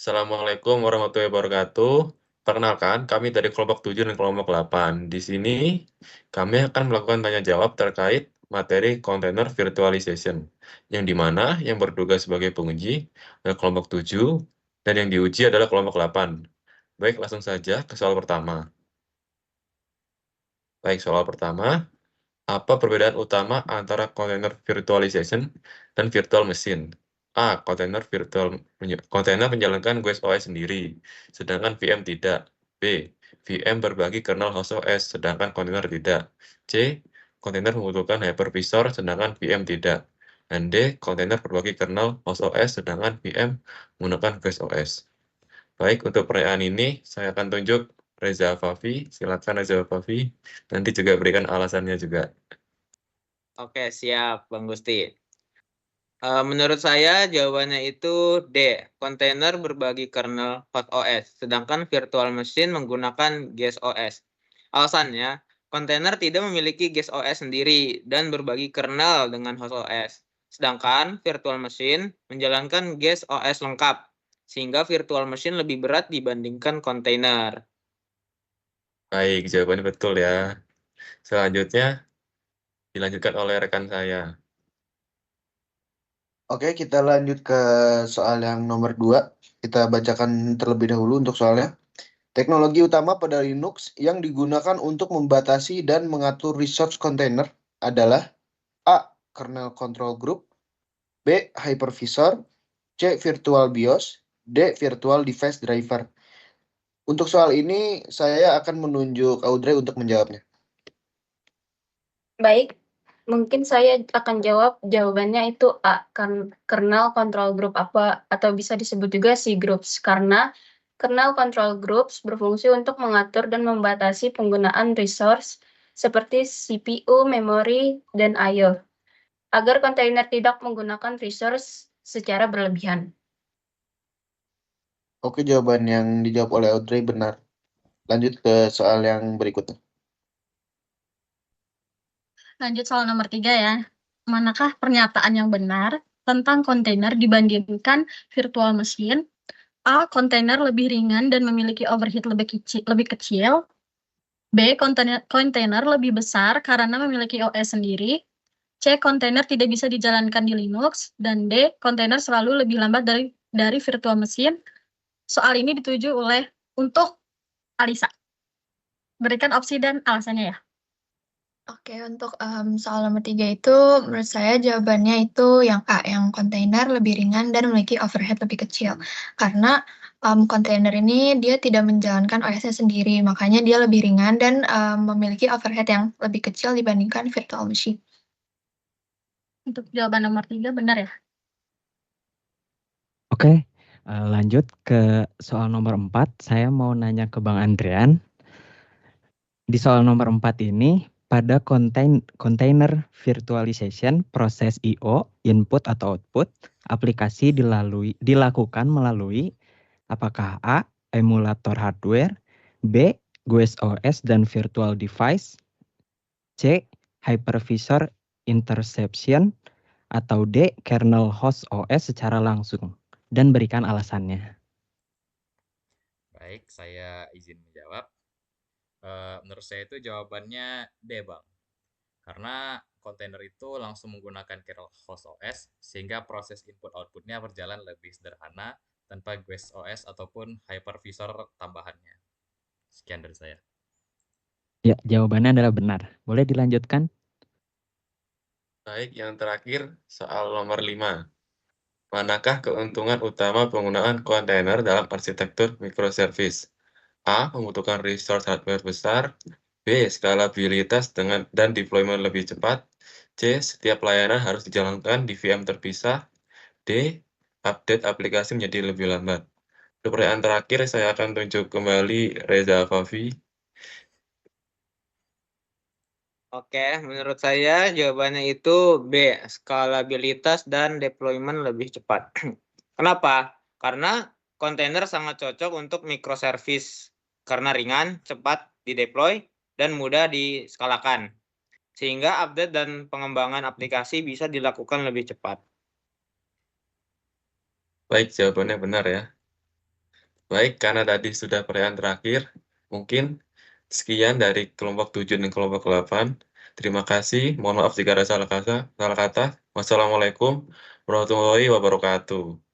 Assalamualaikum warahmatullahi wabarakatuh. Perkenalkan, kami dari kelompok 7 dan kelompok 8. Di sini, kami akan melakukan tanya jawab terkait materi container virtualization, yang dimana yang bertugas sebagai penguji adalah kelompok 7 dan yang diuji adalah kelompok 8. Baik, langsung saja ke soal pertama. Baik, soal pertama, apa perbedaan utama antara container virtualization dan virtual machine? A. Kontainer menjalankan GUI/OS sendiri, sedangkan VM tidak. B. VM berbagi kernel host OS, sedangkan kontainer tidak. C. Kontainer membutuhkan hypervisor, sedangkan VM tidak. Dan D. Kontainer berbagi kernel host OS, sedangkan VM menggunakan GUI OS. Baik, untuk pertanyaan ini saya akan tunjuk Reza Afafi. Silakan Reza Afafi. Nanti juga berikan alasannya juga. Oke, siap, Bang Gusti. Menurut saya jawabannya itu D. Kontainer berbagi kernel host OS, sedangkan virtual machine menggunakan guest OS. Alasannya, kontainer tidak memiliki guest OS sendiri dan berbagi kernel dengan host OS. Sedangkan virtual machine menjalankan guest OS lengkap, sehingga virtual machine lebih berat dibandingkan kontainer. Baik, jawabannya betul ya. Selanjutnya dilanjutkan oleh rekan saya. Oke, kita lanjut ke soal yang nomor 2. Kita bacakan terlebih dahulu untuk soalnya. Teknologi utama pada Linux yang digunakan untuk membatasi dan mengatur resource container adalah A. Kernel Control Group, B. Hypervisor, C. Virtual BIOS, D. Virtual Device Driver. Untuk soal ini, saya akan menunjuk Audrey untuk menjawabnya. Baik, mungkin saya akan jawab jawabannya itu A, kernel control group apa atau bisa disebut juga C groups, karena kernel control groups berfungsi untuk mengatur dan membatasi penggunaan resource seperti CPU, memori, dan I/O agar kontainer tidak menggunakan resource secara berlebihan. Oke, jawaban yang dijawab oleh Audrey benar. Lanjut ke soal yang berikutnya. Lanjut soal nomor 3 ya. Manakah pernyataan yang benar tentang kontainer dibandingkan virtual machine? A. Kontainer lebih ringan dan memiliki overhead lebih kecil. B. Kontainer lebih besar karena memiliki OS sendiri. C. Kontainer tidak bisa dijalankan di Linux. Dan D. Kontainer selalu lebih lambat dari virtual machine. Soal ini dituju untuk Alisa. Berikan opsi dan alasannya ya. Oke, untuk soal nomor 3 itu menurut saya jawabannya itu yang A, yang kontainer lebih ringan dan memiliki overhead lebih kecil. Karena kontainer ini dia tidak menjalankan OS-nya sendiri, makanya dia lebih ringan dan memiliki overhead yang lebih kecil dibandingkan virtual machine. Untuk jawaban nomor 3 benar ya? Oke, lanjut ke soal nomor 4. Saya mau nanya ke Bang Andrian. Di soal nomor 4 ini, pada container virtualization, proses I/O, input atau output, aplikasi dilakukan melalui apakah A. Emulator hardware, B. GUI OS dan virtual device, C. Hypervisor interception, atau D. Kernel host OS secara langsung, dan berikan alasannya. Baik, saya izin menjawab. Menurut saya itu jawabannya D, Bang. Karena kontainer itu langsung menggunakan kernel host OS sehingga proses input-outputnya berjalan lebih sederhana tanpa GUI OS ataupun hypervisor tambahannya. Sekian dari saya. Ya, jawabannya adalah benar. Boleh dilanjutkan? Baik, yang terakhir soal nomor 5. Manakah keuntungan utama penggunaan kontainer dalam arsitektur microservice? A. Membutuhkan resource hardware besar. B. Skalabilitas dan deployment lebih cepat. C. Setiap layanan harus dijalankan di VM terpisah. D. Update aplikasi menjadi lebih lambat. Untuk pertanyaan terakhir, saya akan tunjuk kembali Reza Afafi. Oke, menurut saya jawabannya itu B, skalabilitas dan deployment lebih cepat. Kenapa? Karena kontainer sangat cocok untuk microservice karena ringan, cepat dideploy, dan mudah diskalakan. Sehingga update dan pengembangan aplikasi bisa dilakukan lebih cepat. Baik, jawabannya benar ya. Baik, karena tadi sudah pertanyaan terakhir, mungkin sekian dari kelompok 7 dan kelompok 8. Terima kasih, mohon maaf jika ada salah kata. Wassalamualaikum warahmatullahi wabarakatuh.